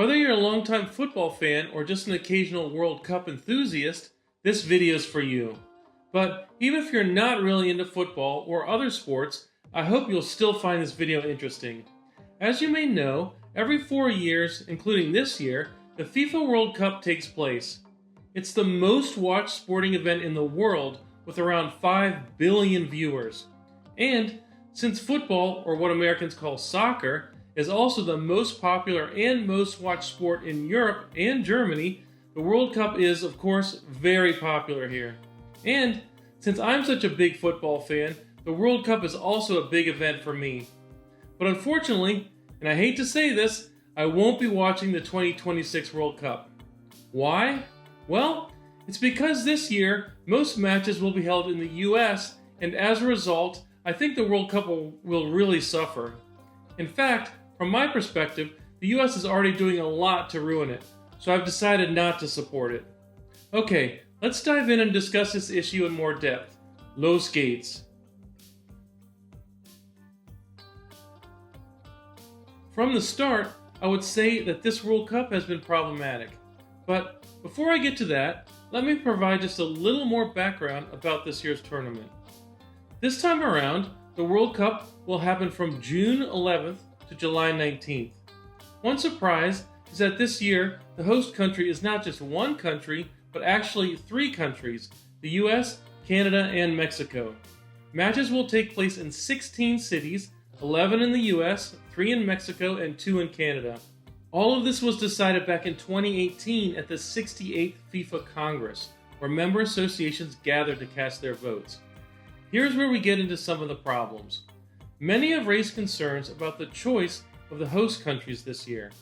Whether you're a longtime football fan or just an occasional World Cup enthusiast, this video is for you. But even if you're not really into football or other sports, I hope you'll still find this video interesting. As you may know, every 4 years, including this year, the FIFA World Cup takes place. It's the most watched sporting event in the world with around 5 billion viewers. And since football, or what Americans call soccer, is also the most popular and most watched sport in Europe and Germany, the World Cup is, of course, very popular here. And since I'm such a big football fan, the World Cup is also a big event for me. But unfortunately, and I hate to say this, I won't be watching the 2026 World Cup. Why? Well, it's because this year, most matches will be held in the US, and as a result, I think the World Cup will really suffer. In fact, from my perspective, the US is already doing a lot to ruin it, so I've decided not to support it. Okay, let's dive in and discuss this issue in more depth. Los geht's. From the start, I would say that this World Cup has been problematic. But before I get to that, let me provide just a little more background about this year's tournament. This time around, the World Cup will happen from June 11th to July 19th. One surprise is that this year, the host country is not just one country, but actually 3 countries, the US, Canada, and Mexico. Matches will take place in 16 cities, 11 in the US, 3 in Mexico, and 2 in Canada. All of this was decided back in 2018 at the 68th FIFA Congress, where member associations gathered to cast their votes. Here's where we get into some of the problems. Many have raised concerns about the choice of the host countries this year.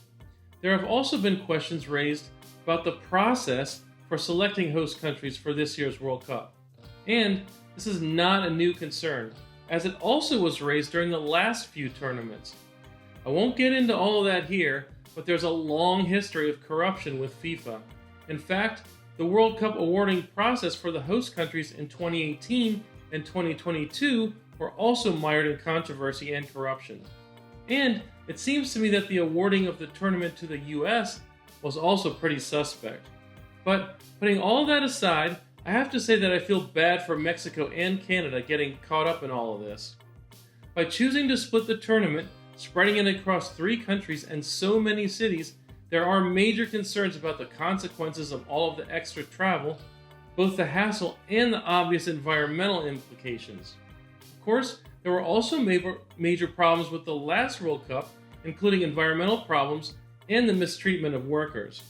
There have also been questions raised about the process for selecting host countries for this year's World Cup. And this is not a new concern, as it also was raised during the last few tournaments. I won't get into all of that here, but there's a long history of corruption with FIFA. In fact, the World Cup awarding process for the host countries in 2018 and 2022 were also mired in controversy and corruption. And it seems to me that the awarding of the tournament to the US was also pretty suspect. But putting all that aside, I have to say that I feel bad for Mexico and Canada getting caught up in all of this. By choosing to split the tournament, spreading it across 3 countries and so many cities, there are major concerns about the consequences of all of the extra travel, both the hassle and the obvious environmental implications. Of course, there were also major problems with the last World Cup, including environmental problems and the mistreatment of workers.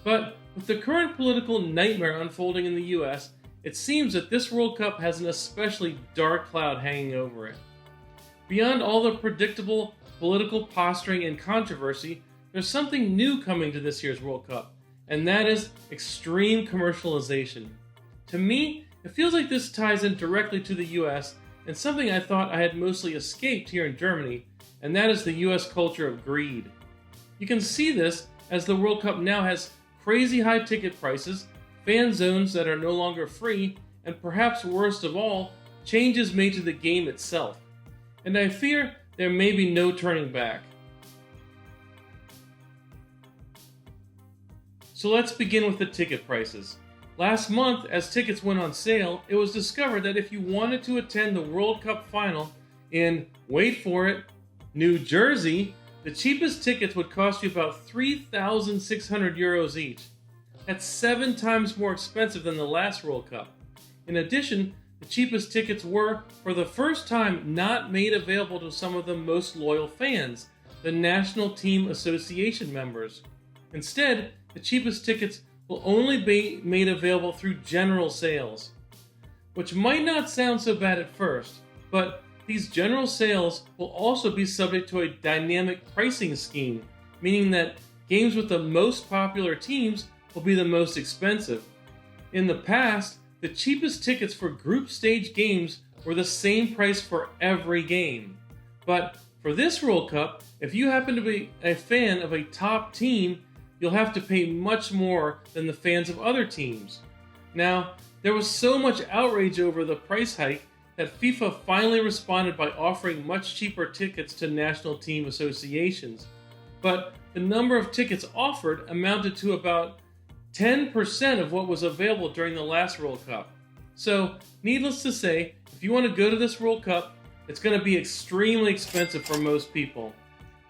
But with the current political nightmare unfolding in the US, it seems that this World Cup has an especially dark cloud hanging over it. Beyond all the predictable political posturing and controversy, there's something new coming to this year's World Cup, and that is extreme commercialization. To me, it feels like this ties in directly to the US and something I thought I had mostly escaped here in Germany, and that is the US culture of greed. You can see this as the World Cup now has crazy high ticket prices, fan zones that are no longer free, and perhaps worst of all, changes made to the game itself. And I fear there may be no turning back. So let's begin with the ticket prices. Last month, as tickets went on sale, it was discovered that if you wanted to attend the World Cup final in, wait for it, New Jersey, the cheapest tickets would cost you about 3,600 euros each. That's 7 times more expensive than the last World Cup. In addition, the cheapest tickets were, for the first time, not made available to some of the most loyal fans, the National Team Association members. Instead, the cheapest tickets will only be made available through general sales. Which might not sound so bad at first, but these general sales will also be subject to a dynamic pricing scheme, meaning that games with the most popular teams will be the most expensive. In the past, the cheapest tickets for group stage games were the same price for every game. But for this World Cup, if you happen to be a fan of a top team, you'll have to pay much more than the fans of other teams. Now, there was so much outrage over the price hike that FIFA finally responded by offering much cheaper tickets to national team associations. But the number of tickets offered amounted to about 10% of what was available during the last World Cup. So, needless to say, if you want to go to this World Cup, it's going to be extremely expensive for most people.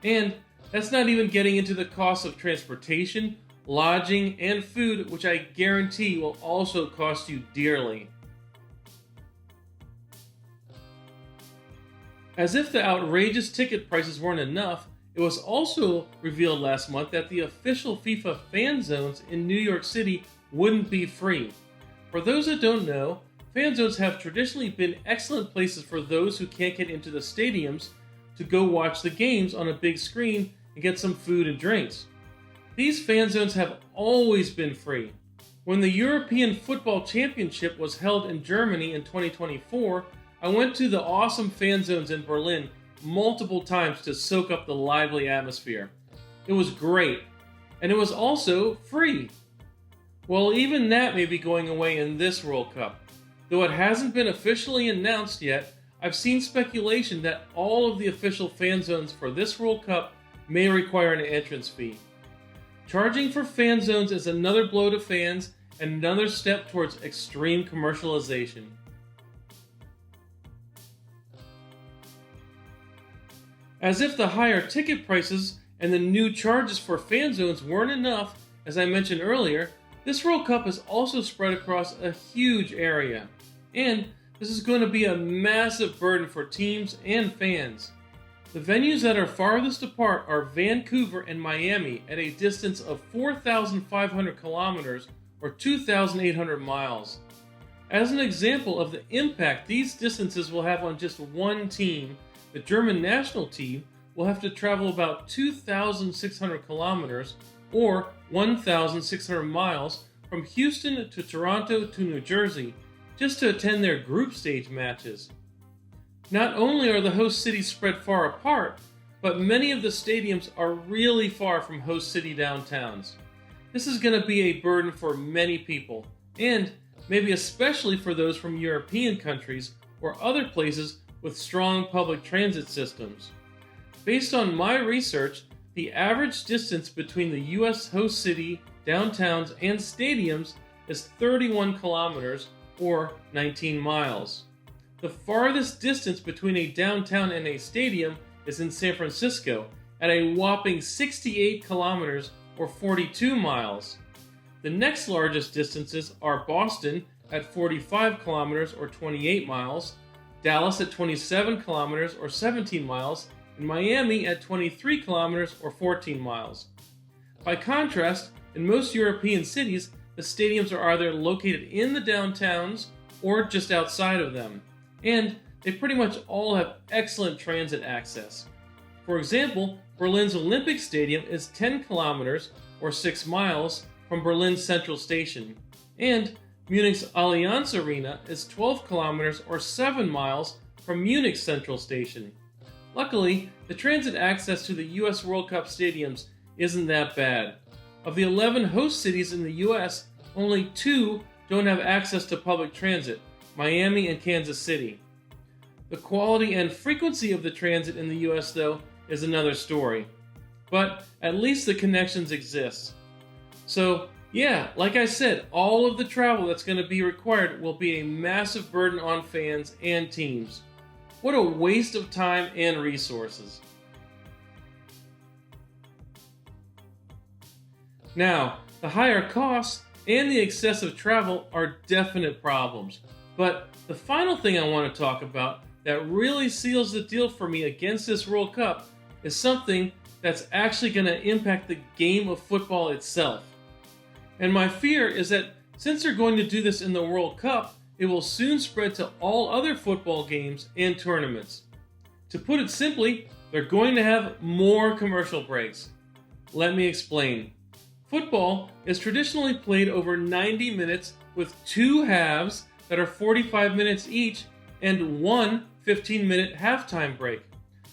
And that's not even getting into the cost of transportation, lodging, and food, which I guarantee will also cost you dearly. As if the outrageous ticket prices weren't enough, it was also revealed last month that the official FIFA fan zones in New York City wouldn't be free. For those that don't know, fan zones have traditionally been excellent places for those who can't get into the stadiums to go watch the games on a big screen and get some food and drinks. These fan zones have always been free. When the European Football Championship was held in Germany in 2024, I went to the awesome fan zones in Berlin multiple times to soak up the lively atmosphere. It was great, and it was also free. Well, even that may be going away in this World Cup. Though it hasn't been officially announced yet, I've seen speculation that all of the official fan zones for this World Cup may require an entrance fee. Charging for fan zones is another blow to fans and another step towards extreme commercialization. As if the higher ticket prices and the new charges for fan zones weren't enough, as I mentioned earlier, this World Cup is also spread across a huge area. And this is going to be a massive burden for teams and fans. The venues that are farthest apart are Vancouver and Miami at a distance of 4,500 kilometers or 2,800 miles. As an example of the impact these distances will have on just one team, the German national team will have to travel about 2,600 kilometers or 1,600 miles from Houston to Toronto to New Jersey just to attend their group stage matches. Not only are the host cities spread far apart, but many of the stadiums are really far from host city downtowns. This is going to be a burden for many people, and maybe especially for those from European countries or other places with strong public transit systems. Based on my research, the average distance between the US host city, downtowns, and stadiums is 31 kilometers or 19 miles. The farthest distance between a downtown and a stadium is in San Francisco at a whopping 68 kilometers or 42 miles. The next largest distances are Boston at 45 kilometers or 28 miles, Dallas at 27 kilometers or 17 miles, and Miami at 23 kilometers or 14 miles. By contrast, in most European cities, the stadiums are either located in the downtowns or just outside of them, and they pretty much all have excellent transit access. For example, Berlin's Olympic Stadium is 10 kilometers or 6 miles from Berlin Central Station, and Munich's Allianz Arena is 12 kilometers or 7 miles from Munich Central Station. Luckily, the transit access to the US World Cup stadiums isn't that bad. Of the 11 host cities in the US, only 2 don't have access to public transit, Miami and Kansas City. The quality and frequency of the transit in the US, though, is another story. But at least the connections exist. So, yeah, like I said, all of the travel that's going to be required will be a massive burden on fans and teams. What a waste of time and resources. Now, the higher costs and the excessive travel are definite problems. But the final thing I want to talk about that really seals the deal for me against this World Cup is something that's actually going to impact the game of football itself. And my fear is that since they're going to do this in the World Cup, it will soon spread to all other football games and tournaments. To put it simply, they're going to have more commercial breaks. Let me explain. Football is traditionally played over 90 minutes with 2 halves that are 45 minutes each and 1 15-minute halftime break.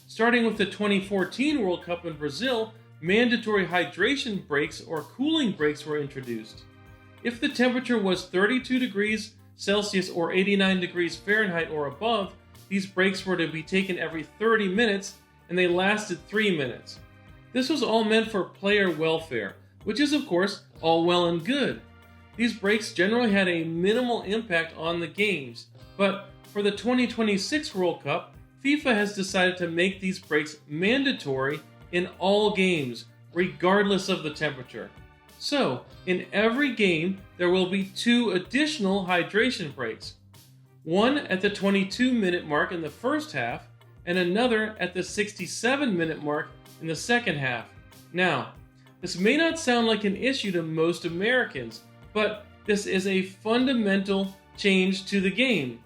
Starting with the 2014 World Cup in Brazil, mandatory hydration breaks or cooling breaks were introduced. If the temperature was 32 degrees Celsius or 89 degrees Fahrenheit or above, these breaks were to be taken every 30 minutes and they lasted 3 minutes. This was all meant for player welfare, which is of course all well and good. These breaks generally had a minimal impact on the games, but for the 2026 World Cup, FIFA has decided to make these breaks mandatory in all games, regardless of the temperature. So, in every game, there will be 2 additional hydration breaks. One at the 22-minute mark in the first half, and another at the 67-minute mark in the second half. Now, this may not sound like an issue to most Americans, but this is a fundamental change to the game.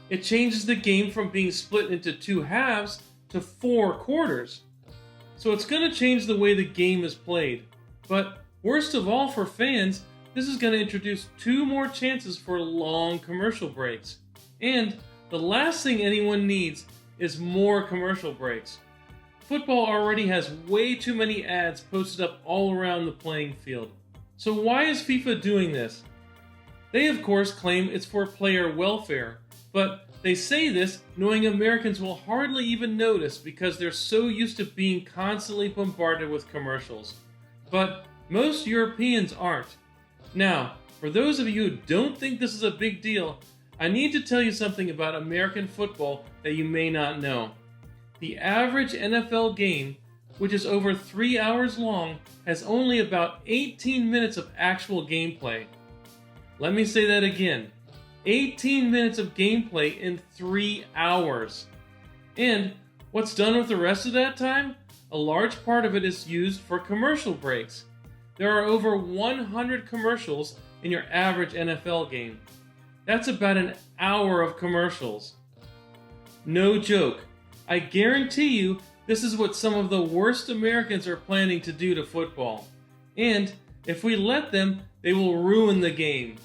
It changes the game from being split into 2 halves to 4 quarters. So it's going to change the way the game is played. But worst of all for fans, this is going to introduce 2 more chances for long commercial breaks. And the last thing anyone needs is more commercial breaks. Football already has way too many ads posted up all around the playing field. So why is FIFA doing this? They of course claim it's for player welfare, but they say this knowing Americans will hardly even notice because they're so used to being constantly bombarded with commercials. But most Europeans aren't. Now, for those of you who don't think this is a big deal, I need to tell you something about American football that you may not know. The average NFL game, which is over 3 hours long, has only about 18 minutes of actual gameplay. Let me say that again. 18 minutes of gameplay in 3 hours. And what's done with the rest of that time? A large part of it is used for commercial breaks. There are over 100 commercials in your average NFL game. That's about an hour of commercials. No joke. I guarantee you this is what some of the worst Americans are planning to do to football. And if we let them, they will ruin the game.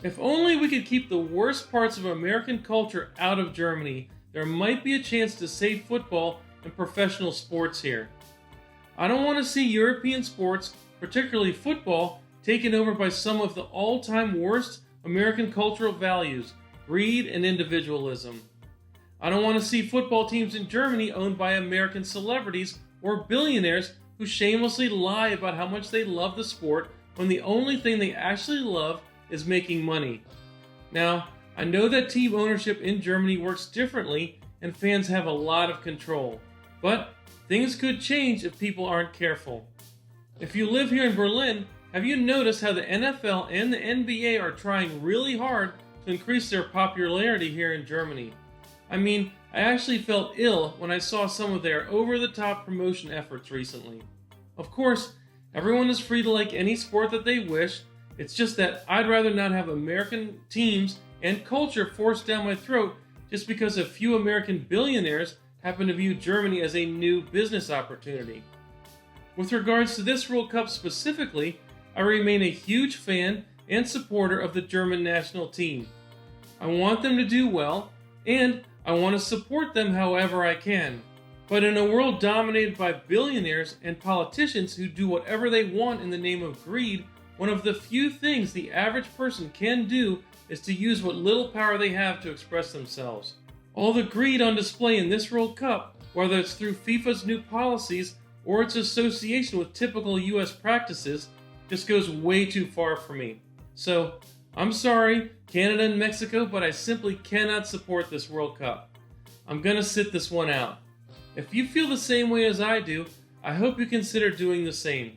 If only we could keep the worst parts of American culture out of Germany, there might be a chance to save football and professional sports here. I don't want to see European sports, particularly football, taken over by some of the all-time worst American cultural values, greed and individualism. I don't want to see football teams in Germany owned by American celebrities or billionaires who shamelessly lie about how much they love the sport when the only thing they actually love is making money. Now, I know that team ownership in Germany works differently and fans have a lot of control, but things could change if people aren't careful. If you live here in Berlin, have you noticed how the NFL and the NBA are trying really hard to increase their popularity here in Germany? I mean, I actually felt ill when I saw some of their over-the-top promotion efforts recently. Of course, everyone is free to like any sport that they wish. It's just that I'd rather not have American teams and culture forced down my throat just because a few American billionaires happen to view Germany as a new business opportunity. With regards to this World Cup specifically, I remain a huge fan and supporter of the German national team. I want them to do well, and I want to support them however I can. But in a world dominated by billionaires and politicians who do whatever they want in the name of greed, one of the few things the average person can do is to use what little power they have to express themselves. All the greed on display in this World Cup, whether it's through FIFA's new policies or its association with typical US practices, just goes way too far for me. So, I'm sorry, Canada and Mexico, but I simply cannot support this World Cup. I'm gonna sit this one out. If you feel the same way as I do, I hope you consider doing the same.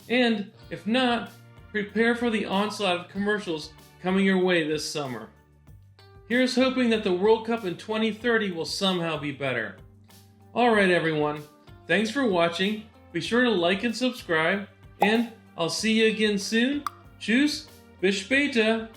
And, if not, prepare for the onslaught of commercials coming your way this summer. Here's hoping that the World Cup in 2030 will somehow be better. Alright everyone, thanks for watching, be sure to like and subscribe, and I'll see you again soon. Tschüss, bis später!